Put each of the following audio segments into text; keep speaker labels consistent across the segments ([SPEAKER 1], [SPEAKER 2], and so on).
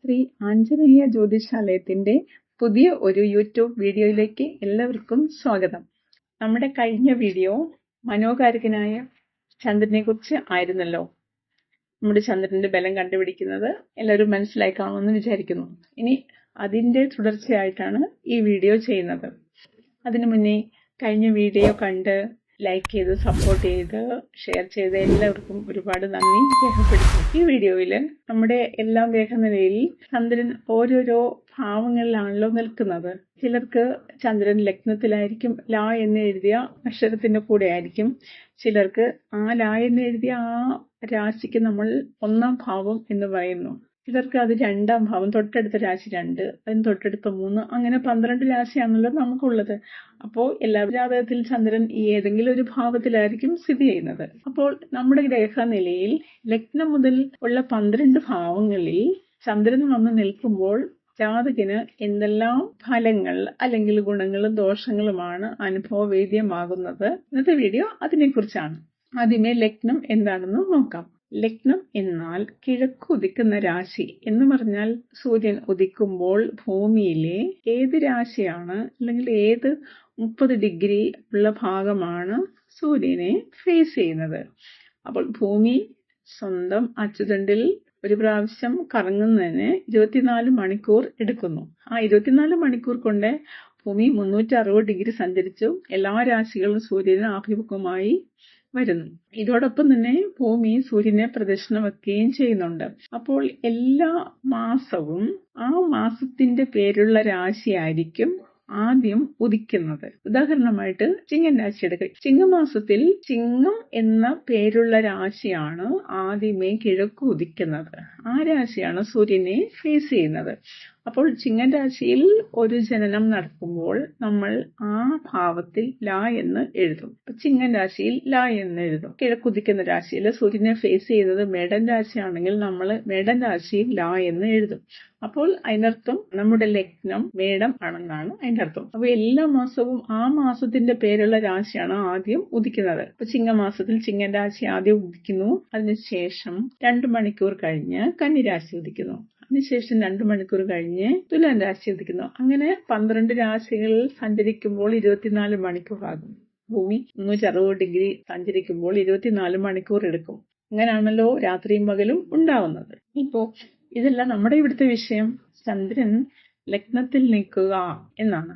[SPEAKER 1] ശ്രീ ആഞ്ജനേയ ജ്യോതിശാലയത്തിന്റെ പുതിയ ഒരു യൂട്യൂബ് വീഡിയോയിലേക്ക് എല്ലാവർക്കും സ്വാഗതം. നമ്മുടെ കഴിഞ്ഞ വീഡിയോ മനോകാരകനായ ചന്ദ്രനെ കുറിച്ച് ആയിരുന്നല്ലോ. നമ്മുടെ ചന്ദ്രന്റെ ബലം കണ്ടുപിടിക്കുന്നത് എല്ലാവരും മനസ്സിലായി കാണുമെന്ന് വിചാരിക്കുന്നു. ഇനി അതിന്റെ തുടർച്ചയായിട്ടാണ് ഈ വീഡിയോ ചെയ്യുന്നത്. അതിനു മുന്നേ കഴിഞ്ഞ വീഡിയോ കണ്ട് ലൈക്ക് ചെയ്ത് സപ്പോർട്ട് ചെയ്ത് ഷെയർ ചെയ്ത് എല്ലാവർക്കും ഒരുപാട് നന്ദി രേഖപ്പെടുത്തുന്നു. ഈ വീഡിയോയിൽ നമ്മുടെ എല്ലാം ഗ്രഹനിലയിൽ ചന്ദ്രൻ ഓരോരോ ഭാവങ്ങളിലാണല്ലോ നിൽക്കുന്നത്. ചിലർക്ക് ചന്ദ്രൻ ലഗ്നത്തിലായിരിക്കും, ലാ എന്ന് എഴുതിയ അക്ഷരത്തിന്റെ കൂടെ ആയിരിക്കും. ചിലർക്ക് ആ ലാ എന്ന് എഴുതിയ ആ രാശിക്ക് നമ്മൾ 1-ാം ഭാവം എന്ന് പറയുന്നു. ചിലർക്ക് അത് 2-ാം ഭാവം, തൊട്ടടുത്ത രാശി 2, അതിന് തൊട്ടടുത്ത 3, അങ്ങനെ 12 രാശിയാണല്ലോ നമുക്കുള്ളത്. അപ്പോൾ എല്ലാ ജാതകത്തിൽ ചന്ദ്രൻ ഏതെങ്കിലും ഒരു ഭാവത്തിലായിരിക്കും സ്ഥിതി ചെയ്യുന്നത്. അപ്പോൾ നമ്മുടെ ഗ്രഹനിലയിൽ ലഗ്നം മുതൽ ഉള്ള 12 ഭാവങ്ങളിൽ ചന്ദ്രൻ വന്ന് നിൽക്കുമ്പോൾ ജാതകന് എന്തെല്ലാം ഫലങ്ങൾ അല്ലെങ്കിൽ ഗുണങ്ങളും ദോഷങ്ങളുമാണ് അനുഭവവേദ്യമാകുന്നത്. ഇന്നത്തെ വീഡിയോ അതിനെക്കുറിച്ചാണ്. ആദ്യമേ ലഗ്നം എന്താണെന്ന് നോക്കാം. ലഗ്നം എന്നാൽ കിഴക്ക് ഉദിക്കുന്ന രാശി എന്ന് പറഞ്ഞാൽ സൂര്യൻ ഉദിക്കുമ്പോൾ ഭൂമിയിലെ ഏത് രാശിയാണ് അല്ലെങ്കിൽ ഏത് 30 ഡിഗ്രി ഉള്ള ഭാഗമാണ് സൂര്യനെ ഫേസ് ചെയ്യുന്നത്. അപ്പോൾ ഭൂമി സ്വന്തം അച്ചുതണ്ടിൽ ഒരു പ്രാവശ്യം കറങ്ങുന്നതിന് 24 മണിക്കൂർ എടുക്കുന്നു. ആ 24 മണിക്കൂർ കൊണ്ട് ഭൂമി 360 ഡിഗ്രി സഞ്ചരിച്ചു എല്ലാ രാശികളും സൂര്യന് ആഭിമുഖമായി വരുന്നു. ഇതോടൊപ്പം തന്നെ ഭൂമി സൂര്യനെ പ്രദക്ഷിണം വയ്ക്കുകയും ചെയ്യുന്നുണ്ട്. അപ്പോൾ എല്ലാ മാസവും ആ മാസത്തിന്റെ പേരുള്ള രാശിയായിരിക്കും ആദ്യം ഉദിക്കുന്നത്. ഉദാഹരണമായിട്ട് ചിങ്ങൻ രാശി എടുക്കുക. ചിങ്ങമാസത്തിൽ ചിങ്ങം എന്ന പേരുള്ള രാശിയാണ് ആദ്യമേ കിഴക്ക് ഉദിക്കുന്നത്. ആ രാശിയാണ് സൂര്യനെ ഫേസ് ചെയ്യുന്നത്. അപ്പോൾ ചിങ്ങൻ രാശിയിൽ ഒരു ജനനം നടക്കുമ്പോൾ നമ്മൾ ആ ഭാവത്തിൽ ലാ എന്ന് എഴുതും. ചിങ്ങൻ രാശിയിൽ ലാ എന്ന് എഴുതും. കിഴക്കുദിക്കുന്ന രാശിയിൽ സൂര്യനെ ഫേസ് ചെയ്യുന്നത് മേടൻ രാശിയാണെങ്കിൽ നമ്മൾ മേടൻ രാശിയിൽ ലാ എന്ന് എഴുതും. അപ്പോൾ അതിനർത്ഥം നമ്മുടെ ലഗ്നം മേടം ആണെന്നാണ് അതിന്റെ അർത്ഥം. അപ്പൊ എല്ലാ മാസവും ആ മാസത്തിന്റെ പേരുള്ള രാശിയാണ് ആദ്യം ഉദിക്കുന്നത്. അപ്പൊ ചിങ്ങമാസത്തിൽ ചിങ്ങൻ രാശി ആദ്യം ഉദിക്കുന്നു. അതിനുശേഷം 2 മണിക്കൂർ കഴിഞ്ഞ് കന്നിരാശി ഉദിക്കുന്നു. അതിനുശേഷം 2 മണിക്കൂർ കഴിഞ്ഞ് തുലാം രാശി ഉദിക്കുന്നു. അങ്ങനെ 12 രാശികളിൽ സഞ്ചരിക്കുമ്പോൾ 24 മണിക്കൂറാകും. ഭൂമി 360 ഡിഗ്രി സഞ്ചരിക്കുമ്പോൾ 24 മണിക്കൂർ എടുക്കും. അങ്ങനെയാണല്ലോ രാത്രിയും പകലും ഉണ്ടാവുന്നത്. ഇപ്പോ ഇതല്ല നമ്മുടെ ഇവിടുത്തെ വിഷയം. ചന്ദ്രൻ ലഗ്നത്തിൽ നിൽക്കുക എന്നാണ്.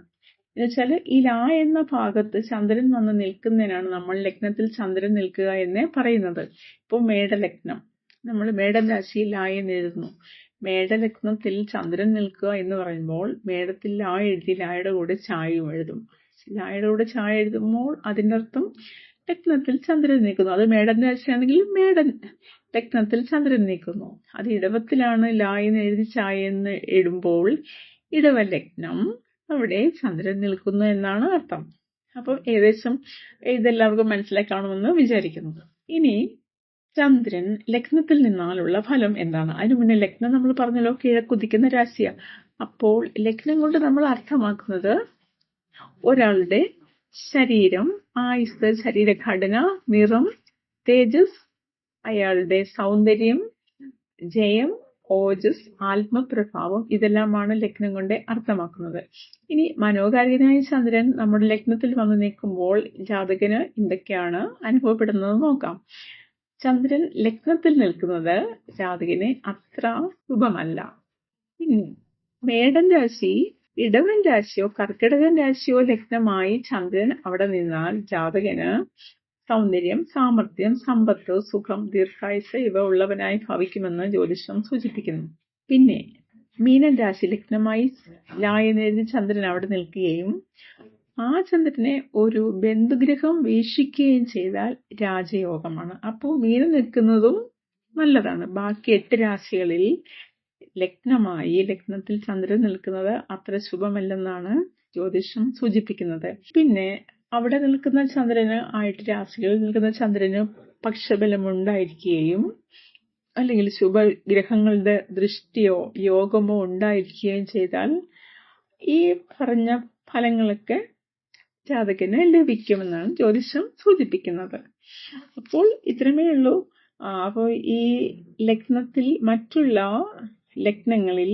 [SPEAKER 1] എന്നുവെച്ചാല് ഈ ലാ എന്ന ഭാഗത്ത് ചന്ദ്രൻ വന്ന് നിൽക്കുന്നതിനാണ് നമ്മൾ ലഗ്നത്തിൽ ചന്ദ്രൻ നിൽക്കുക എന്ന് പറയുന്നത്. ഇപ്പോൾ മേടലഗ്നം, നമ്മൾ മേടൻ രാശിയിൽ ലാ എന്ന് എഴുതുന്നു. മേടലഗ്നത്തിൽ ചന്ദ്രൻ നിൽക്കുക എന്ന് പറയുമ്പോൾ മേടത്തിൽ ലാ എഴുതി ലായുടെ കൂടെ ചായയും എഴുതും. ലായുടെ കൂടെ ചായ എഴുതുമ്പോൾ അതിൻ്റെ അർത്ഥം ലഗ്നത്തിൽ ചന്ദ്രൻ നിൽക്കുന്നു. അത് മേടൻ രാശിയാണെങ്കിൽ മേടൻ ലഗ്നത്തിൽ ചന്ദ്രൻ നിൽക്കുന്നു. അത് ഇടവത്തിലാണ് ലാ എന്ന് എഴുതി ചായ എന്ന് ഇടുമ്പോൾ ഇടവ ലഗ്നം, അവിടെ ചന്ദ്രൻ നിൽക്കുന്നു എന്നാണ് അർത്ഥം. അപ്പം ഏകദേശം ഇതെല്ലാവർക്കും മനസ്സിലായി കാണുമെന്ന് വിചാരിക്കുന്നു. ഇനി ചന്ദ്രൻ ലഗ്നത്തിൽ നിന്നാലുള്ള ഫലം എന്താണ്? അതിനു മുന്നേ ലഗ്നം നമ്മൾ പറഞ്ഞല്ലോ കിഴക്കുദിക്കുന്ന രാശിയാണ്. അപ്പോൾ ലഗ്നം കൊണ്ട് നമ്മൾ അർത്ഥമാക്കുന്നത് ഒരാളുടെ ശരീരം, ആയുസ്, ശരീരഘടന, നിറം, തേജസ്, അയാളുടെ സൗന്ദര്യം, ജയം, ഓജസ്, ആത്മപ്രഭാവം, ഇതെല്ലാമാണ് ലഗ്നം കൊണ്ട് അർത്ഥമാക്കുന്നത്. ഇനി മനോകാരകനായ ചന്ദ്രൻ നമ്മുടെ ലഗ്നത്തിൽ വന്നു നിൽക്കുമ്പോൾ ജാതകന് എന്തൊക്കെയാണ് അനുഭവപ്പെടുന്നത് നോക്കാം. ചന്ദ്രൻ ലഗ്നത്തിൽ നിൽക്കുന്നത് ജാതകന് അത്ര ശുഭമല്ല. പിന്നെ മേടൻ രാശി, ഇടവൻ രാശിയോ കർക്കിടകൻ രാശിയോ ലഗ്നമായി ചന്ദ്രൻ അവിടെ നിന്നാൽ ജാതകന് സൗന്ദര്യം, സാമർത്ഥ്യം, സമ്പത്ത്, സുഖം, ദീർഘായുസ് ഇവ ഉള്ളവനായി ഭവിക്കുമെന്ന് ജ്യോതിഷം സൂചിപ്പിക്കുന്നു. പിന്നെ മീനൻ രാശി ലഗ്നമായി ലാ എന്ന് എഴുതി ചന്ദ്രൻ അവിടെ നിൽക്കുകയും ആ ചന്ദ്രനെ ഒരു ബന്ധുഗ്രഹം വീക്ഷിക്കുകയും ചെയ്താൽ രാജയോഗമാണ്. അപ്പോൾ മീനം നിൽക്കുന്നതും നല്ലതാണ്. ബാക്കി 8 രാശികളിൽ ലഗ്നത്തിൽ ചന്ദ്രൻ നിൽക്കുന്നത് അത്ര ശുഭമല്ലെന്നാണ് ജ്യോതിഷം സൂചിപ്പിക്കുന്നത്. പിന്നെ അവിടെ നിൽക്കുന്ന ചന്ദ്രന് 8 രാശികളിൽ നിൽക്കുന്ന ചന്ദ്രന് പക്ഷബലം ഉണ്ടായിരിക്കുകയും അല്ലെങ്കിൽ ശുഭഗ്രഹങ്ങളുടെ ദൃഷ്ടിയോ യോഗമോ ഉണ്ടായിരിക്കുകയും ചെയ്താൽ ഈ പറഞ്ഞ ഫലങ്ങളൊക്കെ ജാതകന് ലഭിക്കുമെന്നാണ് ജ്യോതിഷം സൂചിപ്പിക്കുന്നത്. അപ്പോൾ ഇത്രമേ ഉള്ളൂ. അപ്പോൾ ഈ ലഗ്നത്തിൽ മറ്റുള്ള ലഗ്നങ്ങളിൽ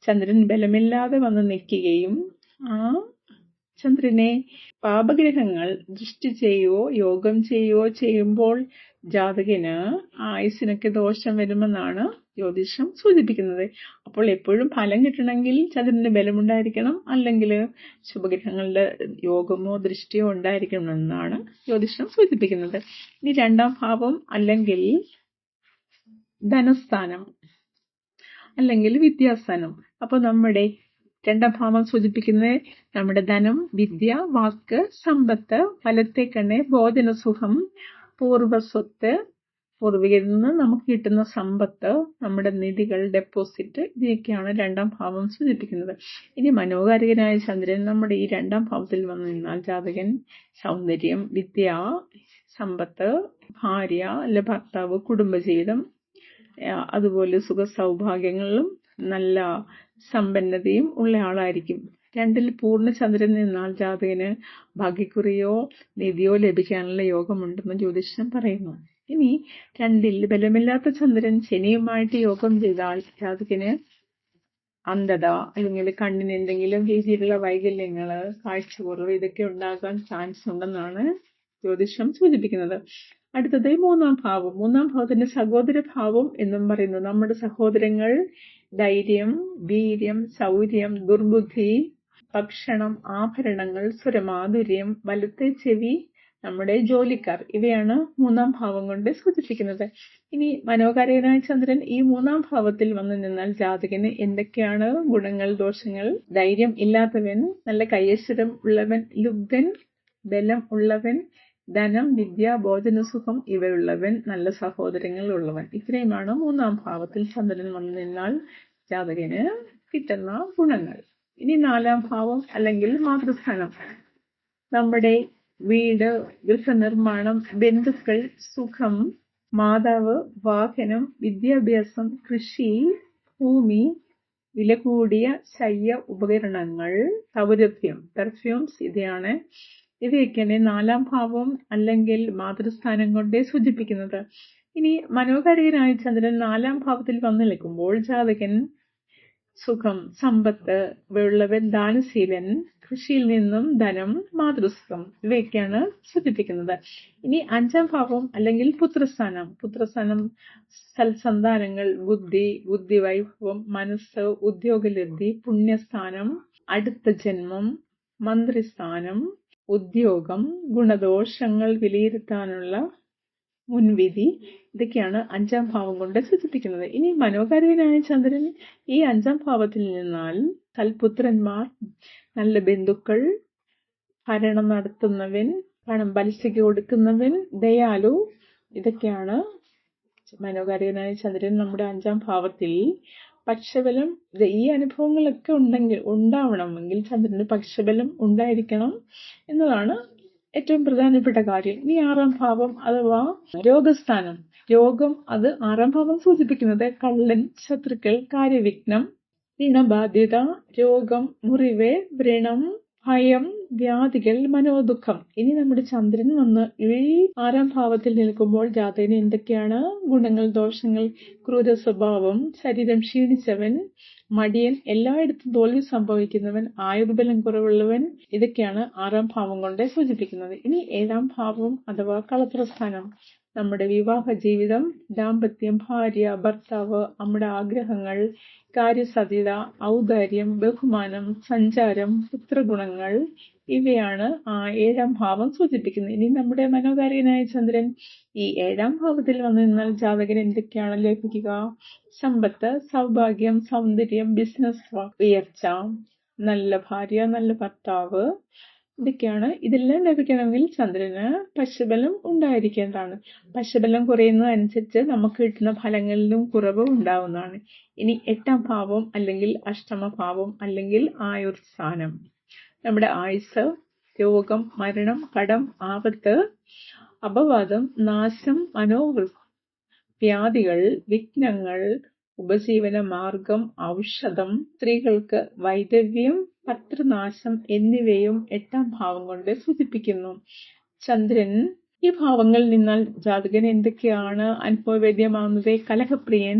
[SPEAKER 1] ചന്ദ്രൻ ബലമില്ലാതെ വന്ന് നിൽക്കുകയും ആ ചന്ദ്രനെ പാപഗ്രഹങ്ങൾ ദൃഷ്ടി ചെയ്യുകയോ യോഗം ചെയ്യുകയോ ചെയ്യുമ്പോൾ ജാതകന് ആയുസ്സിനൊക്കെ ദോഷം വരുമെന്നാണ് ജ്യോതിഷം സൂചിപ്പിക്കുന്നത്. അപ്പോൾ എപ്പോഴും ഫലം കിട്ടണമെങ്കിൽ ചന്ദ്രന്റെ ബലമുണ്ടായിരിക്കണം, അല്ലെങ്കിൽ ശുഭഗ്രഹങ്ങളുടെ യോഗമോ ദൃഷ്ടിയോ ഉണ്ടായിരിക്കണമെന്നാണ് ജ്യോതിഷം സൂചിപ്പിക്കുന്നത്. ഇനി 2ാം ഭാവം അല്ലെങ്കിൽ ധനസ്ഥാനം അല്ലെങ്കിൽ വിദ്യാസ്ഥാനം. അപ്പൊ നമ്മുടെ 2ാം ഭാവം സൂചിപ്പിക്കുന്നത് നമ്മുടെ ധനം, വിദ്യ, വാക്ക്, സമ്പത്ത്, ഫലത്തെ കണ്ണ്, ഭോജനസുഖം, പൂർവ്വസ്വത്ത്, പൂർവികരിൽ നിന്ന് നമുക്ക് കിട്ടുന്ന സമ്പത്ത്, നമ്മുടെ നിധികൾ, ഡെപ്പോസിറ്റ്, ഇതൊക്കെയാണ് 2ാം ഭാവം സൂചിപ്പിക്കുന്നത്. ഇനി മനോകാരകനായ ചന്ദ്രൻ നമ്മുടെ ഈ 2ാം ഭാവത്തിൽ വന്നു നിന്നാൽ ജാതകൻ സൗന്ദര്യം, വിദ്യ, സമ്പത്ത്, ഭാര്യ അല്ലെ ഭർത്താവ്, കുടുംബജീവിതം, അതുപോലെ സുഖ സൗഭാഗ്യങ്ങളിലും നല്ല സമ്പന്നതയും ഉള്ള ആളായിരിക്കും. 2ൽ പൂർണ്ണ ചന്ദ്രൻ നിന്നാൽ ജാതകന് ഭാഗ്യക്കുറിയോ നിധിയോ ലഭിക്കാനുള്ള യോഗമുണ്ടെന്ന് ജ്യോതിഷം പറയുന്നു. ഇനി 2ൽ ബലമില്ലാത്ത ചന്ദ്രൻ ശനിയുമായിട്ട് യോഗം ചെയ്താൽ ജാതകന് അന്ധത അല്ലെങ്കിൽ കണ്ണിന് എന്തെങ്കിലും രീതിയിലുള്ള വൈകല്യങ്ങള്, കാഴ്ചക്കുറവ്, ഇതൊക്കെ ഉണ്ടാകാൻ ചാൻസ് ഉണ്ടെന്നാണ് ജ്യോതിഷം സൂചിപ്പിക്കുന്നത്. അടുത്തത് 3ാം ഭാവം. 3ാം ഭാവത്തിന്റെ സഹോദര ഭാവം എന്നും പറയുന്നു. നമ്മുടെ സഹോദരങ്ങൾ ധൈര്യം, വീര്യം, ശൗര്യം, ദുർബുദ്ധി, ഭക്ഷണം, ആഭരണങ്ങൾ, സ്വരമാധുര്യം, വലത്തെ ചെവി, നമ്മുടെ ജോലിക്കാർ, ഇവയാണ് 3ാം ഭാവം കൊണ്ട് സൂചിപ്പിക്കുന്നത്. ഇനി മനോകാരകനായ ചന്ദ്രൻ ഈ 3ാം ഭാവത്തിൽ വന്നു നിന്നാൽ ജാതകന് എന്തൊക്കെയാണ് ഗുണങ്ങൾ, ദോഷങ്ങൾ? ധൈര്യം ഇല്ലാത്തവൻ, നല്ല കൈയശ്വരം ഉള്ളവൻ, ലുബ്ധൻ, ബലം ഉള്ളവൻ, ധനം, വിദ്യ, ഭോജനസുഖം ഇവയുള്ളവൻ, നല്ല സഹോദരങ്ങൾ ഉള്ളവൻ. ഇത്രയുമാണ് 3ാം ഭാവത്തിൽ ചന്ദ്രൻ വന്നു നിന്നാൽ ജാതകന് കിട്ടുന്ന ഗുണങ്ങൾ. ഇനി 4ാം ഭാവം അല്ലെങ്കിൽ മാതൃസ്ഥാനം. നമ്മുടെ വീട്, ഗൃഹനിർമ്മാണം, ബന്ധുക്കൾ, സുഖം, മാതാവ്, വാഹനം, വിദ്യാഭ്യാസം, കൃഷി, ഭൂമി, വില കൂടിയ ശയ്യ ഉപകരണങ്ങൾ, സൗരഭ്യം, പെർഫ്യൂംസ്, ഇവയൊക്കെയാണ് 4ാം ഭാവം അല്ലെങ്കിൽ മാതൃസ്ഥാനം കൊണ്ട് സൂചിപ്പിക്കുന്നത്. ഇനി മനോകാരകനായ ചന്ദ്രൻ 4ാം ഭാവത്തിൽ വന്നു നിൽക്കുമ്പോൾ ജാതകൻ സുഖം, സമ്പത്ത് ഇവയുള്ളവൻ, ദാനശീലൻ, കൃഷിയിൽ നിന്നും ധനം, മാതൃസുഖം, ഇവയൊക്കെയാണ് സൂചിപ്പിക്കുന്നത്. ഇനി 5ാം ഭാവം അല്ലെങ്കിൽ പുത്രസ്ഥാനം സൽസന്താനങ്ങൾ, ബുദ്ധിവൈഭവം, മനസ്സ്, ഉദ്യോഗലബ്ധി, പുണ്യസ്ഥാനം, അടുത്ത ജന്മം, മന്ത്രിസ്ഥാനം, ഉദ്യോഗം, ഗുണദോഷങ്ങൾ വിലയിരുത്താനുള്ള മുൻവിധി, ഇതൊക്കെയാണ് 5ാം ഭാവം കൊണ്ട് സൂചിപ്പിക്കുന്നത്. ഇനി മനോകാരകനായ ചന്ദ്രൻ ഈ 5ാം ഭാവത്തിൽ നിന്നാൽ സൽപുത്രന്മാർ, നല്ല ബന്ധുക്കൾ, ഭരണം നടത്തുന്നവൻ, പണം പലിശയ്ക്ക് കൊടുക്കുന്നവൻ, ദയാലു, ഇതൊക്കെയാണ് മനോകാരകനായ ചന്ദ്രൻ നമ്മുടെ 5ാം ഭാവത്തിൽ. പക്ഷബലം, ഈ അനുഭവങ്ങളൊക്കെ ഉണ്ടാവണമെങ്കിൽ ചന്ദ്രന് പക്ഷബലം ഉണ്ടായിരിക്കണം എന്നതാണ് ഏറ്റവും പ്രധാനപ്പെട്ട കാര്യം. ഇനി 6ാം ഭാവം അഥവാ രോഗസ്ഥാനം. രോഗം, അത് 6ാം ഭാവം സൂചിപ്പിക്കുന്നത് കള്ളൻ, ശത്രുക്കൾ, കാര്യവിഘ്നം, ഋണബാധ്യത, രോഗം, മുറിവ്, വ്രണം, ഭയം, വ്യാധികൾ, മനോദുഃഖം. ഇനി നമ്മുടെ ചന്ദ്രൻ വന്ന് ഈ 6ാം ഭാവത്തിൽ നിൽക്കുമ്പോൾ ജാതകന് എന്തൊക്കെയാണ് ഗുണങ്ങൾ, ദോഷങ്ങൾ? ക്രൂര സ്വഭാവം, ശരീരം ക്ഷീണിച്ചവൻ, മടിയൻ, എല്ലായിടത്തും തോൽവി സംഭവിക്കുന്നവൻ, ആയുർബലം കുറവുള്ളവൻ, ഇതൊക്കെയാണ് 6ാം ഭാവം കൊണ്ട് സൂചിപ്പിക്കുന്നത്. ഇനി 7ാം ഭാവം അഥവാ കളത്രസ്ഥാനം. നമ്മുടെ വിവാഹ ജീവിതം, ദാമ്പത്യം, ഭാര്യ, ഭർത്താവ്, നമ്മുടെ ആഗ്രഹങ്ങൾ, കാര്യസാധ്യത, ഔദാര്യം, ബഹുമാനം, സഞ്ചാരം, പുത്രഗുണങ്ങൾ, ഇവയാണ് 7ാം ഭാവം സൂചിപ്പിക്കുന്നത്. ഇനി നമ്മുടെ മനോകാരകനായ ചന്ദ്രൻ ഈ 7ാം ഭാവത്തിൽ വന്നു നിന്നാൽ ജാതകന് എന്തൊക്കെയാണ് ലഭിക്കുക? സമ്പത്ത്, സൗഭാഗ്യം, സൗന്ദര്യം, ബിസിനസ് ഉയർച്ച, നല്ല ഭാര്യ, നല്ല ഭർത്താവ്, ഇതൊക്കെയാണ്. ഇതെല്ലാം ലഭിക്കണമെങ്കിൽ ചന്ദ്രന് പക്ഷബലം ഉണ്ടായിരിക്കേണ്ടതാണ്. പക്ഷബലം കുറയുന്നതനുസരിച്ച് നമുക്ക് കിട്ടുന്ന ഫലങ്ങളിലും കുറവ് ഉണ്ടാവുന്നതാണ്. ഇനി 8ാം ഭാവം അല്ലെങ്കിൽ അഷ്ടമഭാവം അല്ലെങ്കിൽ ആയുർസ്ഥാനം. നമ്മുടെ ആയുസ്, രോഗം, മരണം, കടം, ആപത്ത്, അപവാദം, നാശം, വ്യാധികൾ, വിഘ്നങ്ങൾ, ഉപജീവന മാർഗം, ഔഷധം, സ്ത്രീകൾക്ക് വൈധവ്യം, പത്രനാശം എന്നിവയും 8ാം ഭാവം കൊണ്ട് സൂചിപ്പിക്കുന്നു. ചന്ദ്രൻ ഈ ഭാവങ്ങളിൽ നിന്നാൽ ജാതകന് എന്തൊക്കെയാണ് അനുഭവവേദ്യമാകുന്നത്? കലഹപ്രിയൻ,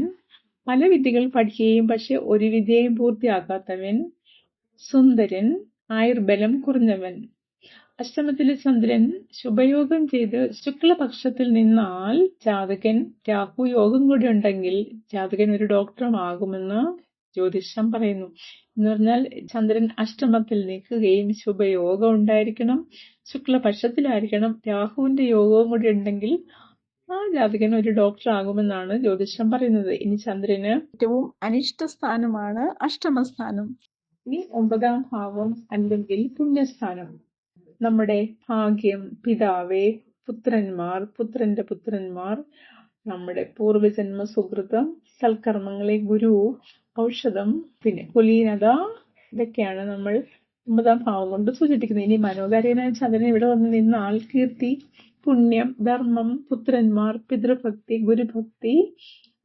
[SPEAKER 1] പല വിദ്യകൾ പഠിക്കുകയും പക്ഷെ ഒരു വിദ്യയും പൂർത്തിയാക്കാത്തവൻ സുന്ദരൻ, ആയുർബലം കുറഞ്ഞവൻ. അഷ്ടമത്തിലെ ചന്ദ്രൻ ശുഭയോഗം ചെയ്ത് ശുക്ലപക്ഷത്തിൽ നിന്നാൽ ജാതകൻ രാഹു യോഗം കൂടി ഉണ്ടെങ്കിൽ ജാതകൻ ഒരു ഡോക്ടറുമാകുമെന്ന് ജ്യോതിഷം പറയുന്നു. എന്ന് പറഞ്ഞാൽ ചന്ദ്രൻ അഷ്ടമത്തിൽ നിൽക്കുകയും ശുഭയോഗം ഉണ്ടായിരിക്കണം, ശുക്ലപക്ഷത്തിലായിരിക്കണം, രാഹുവിന്റെ യോഗവും കൂടി ഉണ്ടെങ്കിൽ ആ ജാതകൻ ഒരു ഡോക്ടർ ആകുമെന്നാണ് ജ്യോതിഷം പറയുന്നത്. ഇനി ചന്ദ്രന് ഏറ്റവും അനിഷ്ട സ്ഥാനമാണ് അഷ്ടമസ്ഥാനം. ഇനി 9ാം ഭാവം അല്ലെങ്കിൽ പുണ്യസ്ഥാനം. നമ്മുടെ ഭാഗ്യം, പിതാവേ, പുത്രന്മാർ, പുത്രന്റെ പുത്രന്മാർ, നമ്മുടെ പൂർവജന്മ സുഹൃതം, സൽക്കർമ്മങ്ങളെ ഗുരു, ഔഷധം, പിന്നെ കുലീനത, ഇതൊക്കെയാണ് നമ്മൾ 9ാം ഭാവം കൊണ്ട് സൂചിപ്പിക്കുന്നത്. ഇനി മനോകാര്യനായ ചന്ദ്രൻ ഇവിടെ വന്ന് നിന്നാൽ കീർത്തി, പുണ്യം, ധർമ്മം, പുത്രന്മാർ, പിതൃഭക്തി, ഗുരുഭക്തി,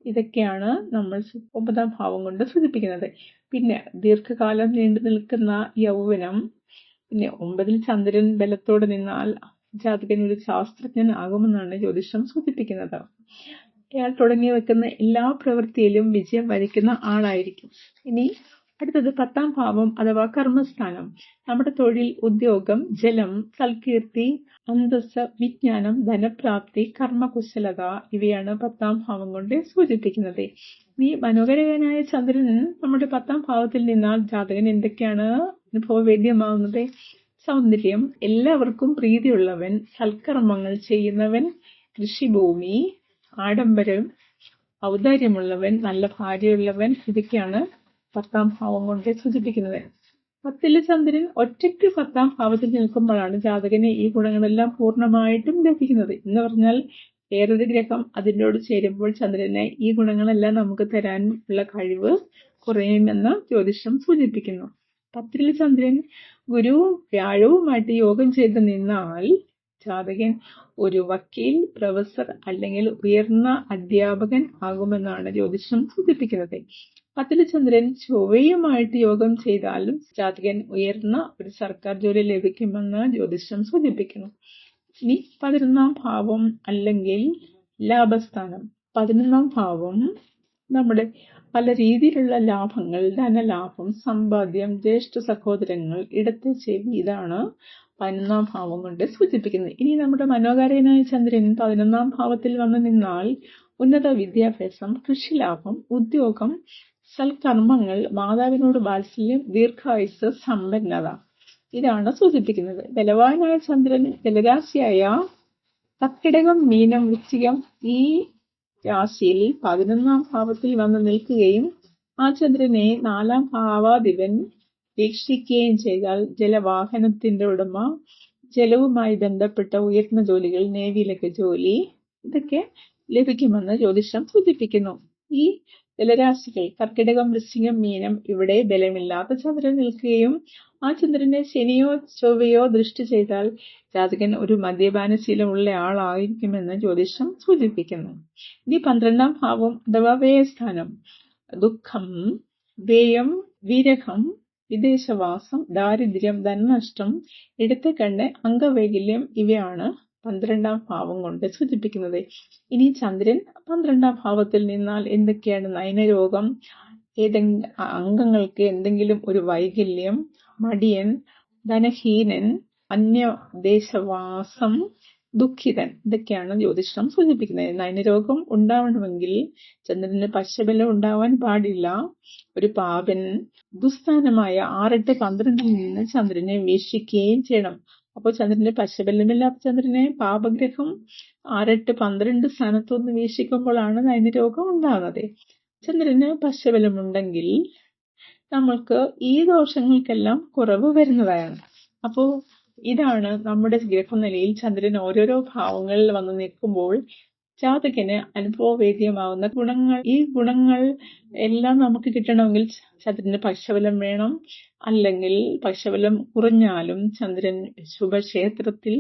[SPEAKER 1] ഇതൊക്കെയാണ് നമ്മൾ 9ാം ഭാവം കൊണ്ട് സൂചിപ്പിക്കുന്നത്. പിന്നെ ദീർഘകാലം നീണ്ടു നിൽക്കുന്ന യൗവനം. പിന്നെ 9ൽ ചന്ദ്രൻ ബലത്തോടെ നിന്നാൽ ജാതകൻ ഒരു ശാസ്ത്രജ്ഞൻ ആകുമെന്നാണ് ജ്യോതിഷം സൂചിപ്പിക്കുന്നത്. അയാൾ തുടങ്ങി വെക്കുന്ന എല്ലാ പ്രവൃത്തിയിലും വിജയം വരിക്കുന്ന ആളായിരിക്കും. ഇനി അടുത്തത് 10ാം ഭാവം അഥവാ കർമ്മസ്ഥാനം. നമ്മുടെ തൊഴിൽ, ഉദ്യോഗം, ജലം, സൽകീർത്തി, അന്തസ്സ്, വിജ്ഞാനം, ധനപ്രാപ്തി, കർമ്മകുശലത, ഇവയാണ് 10ാം ഭാവം കൊണ്ട് സൂചിപ്പിക്കുന്നത്. ഈ മനോഹരനായ ചന്ദ്രൻ നമ്മുടെ 10ാം ഭാവത്തിൽ നിന്നാൽ ജാതകൻ എന്തൊക്കെയാണ് അനുഭവവേദ്യമാകുന്നത്? സൗന്ദര്യം, എല്ലാവർക്കും പ്രീതിയുള്ളവൻ, സൽക്കർമ്മങ്ങൾ ചെയ്യുന്നവൻ, കൃഷിഭൂമി, ആഡംബരം, ഔദാര്യമുള്ളവൻ, നല്ല ഭാര്യയുള്ളവൻ, ഇതൊക്കെയാണ് 10ാം ഭാവം കൊണ്ട് സൂചിപ്പിക്കുന്നത്. 10ലെ ചന്ദ്രൻ ഒറ്റയ്ക്ക് 10ാം ഭാവത്തിൽ നിൽക്കുമ്പോഴാണ് ജാതകന് ഈ ഗുണങ്ങളെല്ലാം പൂർണ്ണമായിട്ടും ലഭിക്കുന്നത്. എന്ന് പറഞ്ഞാൽ വേറൊരു ഗ്രഹം അതിനോട് ചേരുമ്പോൾ ചന്ദ്രനെ ഈ ഗുണങ്ങളെല്ലാം നമുക്ക് തരാൻ ഉള്ള കഴിവ് കുറയുമെന്ന് ജ്യോതിഷം സൂചിപ്പിക്കുന്നു. 10ലെ ചന്ദ്രൻ ഗുരുവും വ്യാഴവുമായിട്ട് യോഗം ചെയ്ത് നിന്നാൽ ജാതകൻ ഒരു വക്കീൽ, പ്രൊഫസർ അല്ലെങ്കിൽ ഉയർന്ന അധ്യാപകൻ ആകുമെന്നാണ് ജ്യോതിഷം സൂചിപ്പിക്കുന്നത്. 10ലെ ചന്ദ്രൻ ചൊവ്വയുമായിട്ട് യോഗം ചെയ്താലും ജാതകൻ ഉയർന്ന ഒരു സർക്കാർ ജോലി ലഭിക്കുമെന്ന് ജ്യോതിഷം സൂചിപ്പിക്കുന്നു. ഇനി 11ാം ഭാവം അല്ലെങ്കിൽ ലാഭസ്ഥാനം. 11ാം ഭാവം നമ്മുടെ പല രീതിയിലുള്ള ലാഭങ്ങൾ, ധനലാഭം, സമ്പാദ്യം, ജ്യേഷ്ഠ സഹോദരങ്ങൾ, ഇടത്തെ ചെവി, ഇതാണ് 11ാം ഭാവം കൊണ്ട് സൂചിപ്പിക്കുന്നത്. ഇനി നമ്മുടെ മനോകാര്യനായ ചന്ദ്രൻ 11ാം ഭാവത്തിൽ വന്നു നിന്നാൽ ഉന്നത വിദ്യാഭ്യാസം, കൃഷിലാഭം, ഉദ്യോഗം, സൽക്കർമ്മങ്ങൾ, മാതാവിനോട് വാത്സല്യം, ദീർഘായുസ്, സമ്പന്നത, ഇതാണ് സൂചിപ്പിക്കുന്നത്. ബലവാനായ ചന്ദ്രൻ ജലരാശിയായ കർക്കിടകം, മീനം, വൃശ്ചികം, ഈ രാശിയിൽ 11ാം ഭാവത്തിൽ വന്ന് നിൽക്കുകയും ആ ചന്ദ്രനെ 4ാം ഭാവാധിപൻ വീക്ഷിക്കുകയും ചെയ്താൽ ജലവാഹനത്തിന്റെ ഉടമ, ജലവുമായി ബന്ധപ്പെട്ട ഉയർന്ന ജോലികൾ, നേവിയിലൊക്കെ ജോലി, ഇതൊക്കെ ലഭിക്കുമെന്ന് ജ്യോതിഷം സൂചിപ്പിക്കുന്നു. ഈ ജലരാശികൾ കർക്കിടകം, വൃശ്ചികം, മീനം, ഇവിടെ ബലമില്ലാത്ത ചന്ദ്രൻ നിൽക്കുകയും ആ ചന്ദ്രനെ ശനിയോ ചൊവ്വയോ ദൃഷ്ടി ചെയ്താൽ ജാതകൻ ഒരു മദ്യപാനശീലമുള്ള ആളായിരിക്കുമെന്ന് ജ്യോതിഷം സൂചിപ്പിക്കുന്നു. ഇനി 12ാം ഭാവം അഥവാ വ്യയസ്ഥാനം. ദുഃഖം, വ്യയം, വിരഹം, വിദേശവാസം, ദാരിദ്ര്യം, ധനനഷ്ടം, ഇടത്തെ കണ്ണ്, അംഗവൈകല്യം, ഇവയാണ് 12ാം ഭാവം കൊണ്ട് സൂചിപ്പിക്കുന്നത്. ഇനി ചന്ദ്രൻ 12ാം ഭാവത്തിൽ നിന്നാൽ എന്തൊക്കെയാണ്? നയനരോഗം, അംഗങ്ങൾക്ക് എന്തെങ്കിലും ഒരു വൈകല്യം, മടിയൻ, ധനഹീനൻ, അന്യദേശവാസം, ദുഃഖിതൻ, ഇതൊക്കെയാണ് ജ്യോതിഷം സൂചിപ്പിക്കുന്നത്. നയനരോഗം ഉണ്ടാവണമെങ്കിൽ ചന്ദ്രന് പശബലം ഉണ്ടാവാൻ പാടില്ല. ഒരു പാപൻ ദുസ്ഥാനമായ 6, 8, 12 നിന്ന് ചന്ദ്രനെ വീക്ഷിക്കുകയും ചെയ്യണം. അപ്പോൾ ചന്ദ്രന്റെ പശബലമില്ലാത്ത ചന്ദ്രനെ പാപഗ്രഹം 6, 8, 12 സ്ഥാനത്തുനിന്ന് വീക്ഷിക്കുമ്പോഴാണ് നയനരോഗം ഉണ്ടാകുന്നത്. ചന്ദ്രന് പശബലമുണ്ടെങ്കിൽ നമ്മൾക്ക് ഈ ദോഷങ്ങൾക്കെല്ലാം കുറവ് വരുന്നതാണ്. അപ്പോൾ ഇതാണ് നമ്മുടെ ഗ്രഹനിലയിൽ ചന്ദ്രൻ ഓരോരോ ഭാവങ്ങളിൽ വന്ന് നിൽക്കുമ്പോൾ ജാതകന് അനുഭവവേദ്യമാവുന്ന ഗുണങ്ങൾ. ഈ ഗുണങ്ങൾ എല്ലാം നമുക്ക് കിട്ടണമെങ്കിൽ ചന്ദ്രന് പക്ഷബലം വേണം. അല്ലെങ്കിൽ പക്ഷബലം കുറഞ്ഞാലും ചന്ദ്രൻ ശുഭക്ഷേത്രത്തിൽ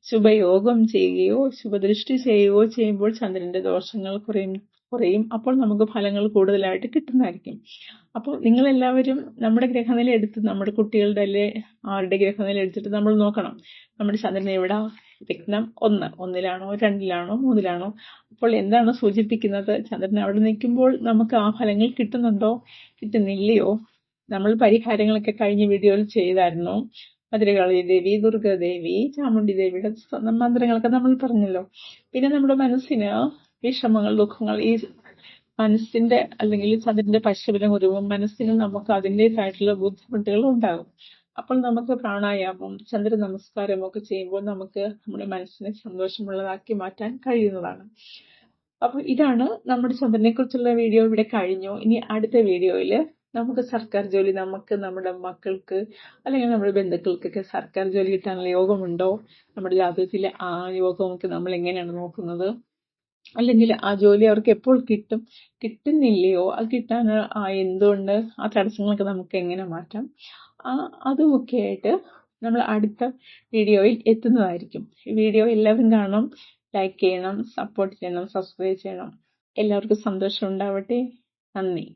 [SPEAKER 1] ശുഭയോഗം ചെയ്യുകയോ ശുഭദൃഷ്ടി ചെയ്യുകയോ ചെയ്യുമ്പോൾ ചന്ദ്രന്റെ ദോഷങ്ങൾ കുറയും. അപ്പോൾ നമുക്ക് ഫലങ്ങൾ കൂടുതലായിട്ട് കിട്ടുന്നതായിരിക്കും. അപ്പോൾ നിങ്ങളെല്ലാവരും നമ്മുടെ ഗ്രഹനില എടുത്ത് നമ്മുടെ കുട്ടികളുടെ അല്ലെ ആരുടെ ഗ്രഹനില എടുത്തിട്ട് നമ്മൾ നോക്കണം നമ്മുടെ ചന്ദ്രൻ എവിടാ, ലഗ്നം 1, 1-ലാണോ 2-ലാണോ 3-ലാണോ? അപ്പോൾ എന്താണ് സൂചിപ്പിക്കുന്നത്? ചന്ദ്രൻ അവിടെ നിൽക്കുമ്പോൾ നമുക്ക് ആ ഫലങ്ങൾ കിട്ടുന്നുണ്ടോ കിട്ടുന്നില്ലയോ? നമ്മൾ പരിഹാരങ്ങളൊക്കെ കഴിഞ്ഞ വീഡിയോയിൽ ചെയ്തായിരുന്നു. ഭദ്രകാളി ദേവി, ദുർഗാദേവി, ചാമുണ്ഡി ദേവിയുടെ മന്ത്രങ്ങളൊക്കെ നമ്മൾ പറഞ്ഞല്ലോ. പിന്നെ നമ്മുടെ മനസ്സിന് വിഷമങ്ങൾ, ദുഃഖങ്ങൾ, ഈ മനസ്സിന്റെ അല്ലെങ്കിൽ ചന്ദ്രന്റെ പശ്ചബലം വരുമ്പോൾ മനസ്സിന് നമുക്ക് അതിൻ്റെതായിട്ടുള്ള ബുദ്ധിമുട്ടുകൾ ഉണ്ടാകും. അപ്പോൾ നമുക്ക് പ്രാണായാമം, ചന്ദ്ര നമസ്കാരം ഒക്കെ ചെയ്യുമ്പോൾ നമുക്ക് നമ്മുടെ മനസ്സിനെ സന്തോഷമുള്ളതാക്കി മാറ്റാൻ കഴിയുന്നതാണ്. അപ്പോൾ ഇതാണ് നമ്മുടെ ചന്ദ്രനെ കുറിച്ചുള്ള വീഡിയോ. ഇവിടെ കഴിഞ്ഞു. ഇനി അടുത്ത വീഡിയോയിൽ നമുക്ക് സർക്കാർ ജോലി, നമുക്ക് നമ്മുടെ മക്കൾക്ക് അല്ലെങ്കിൽ നമ്മുടെ ബന്ധുക്കൾക്കൊക്കെ സർക്കാർ ജോലി കിട്ടാനുള്ള യോഗമുണ്ടോ, നമ്മുടെ ജാതകത്തിലെ ആ യോഗമൊക്കെ നമ്മൾ എങ്ങനെയാണ് നോക്കുന്നത്, അല്ലെങ്കിൽ ആ ജോലി അവർക്ക് എപ്പോൾ കിട്ടും, കിട്ടുന്നില്ലയോ, അത് കിട്ടാൻ എന്തുകൊണ്ട്, ആ തടസ്സങ്ങളൊക്കെ നമുക്ക് എങ്ങനെ മാറ്റാം, അതുമൊക്കെ ആയിട്ട് നമ്മൾ അടുത്ത വീഡിയോയിൽ എത്തുന്നതായിരിക്കും. ഈ വീഡിയോ എല്ലാവരും കാണണം, ലൈക്ക് ചെയ്യണം, സപ്പോർട്ട് ചെയ്യണം, സബ്സ്ക്രൈബ് ചെയ്യണം. എല്ലാവർക്കും സന്തോഷം ഉണ്ടാവട്ടെ. നന്ദി.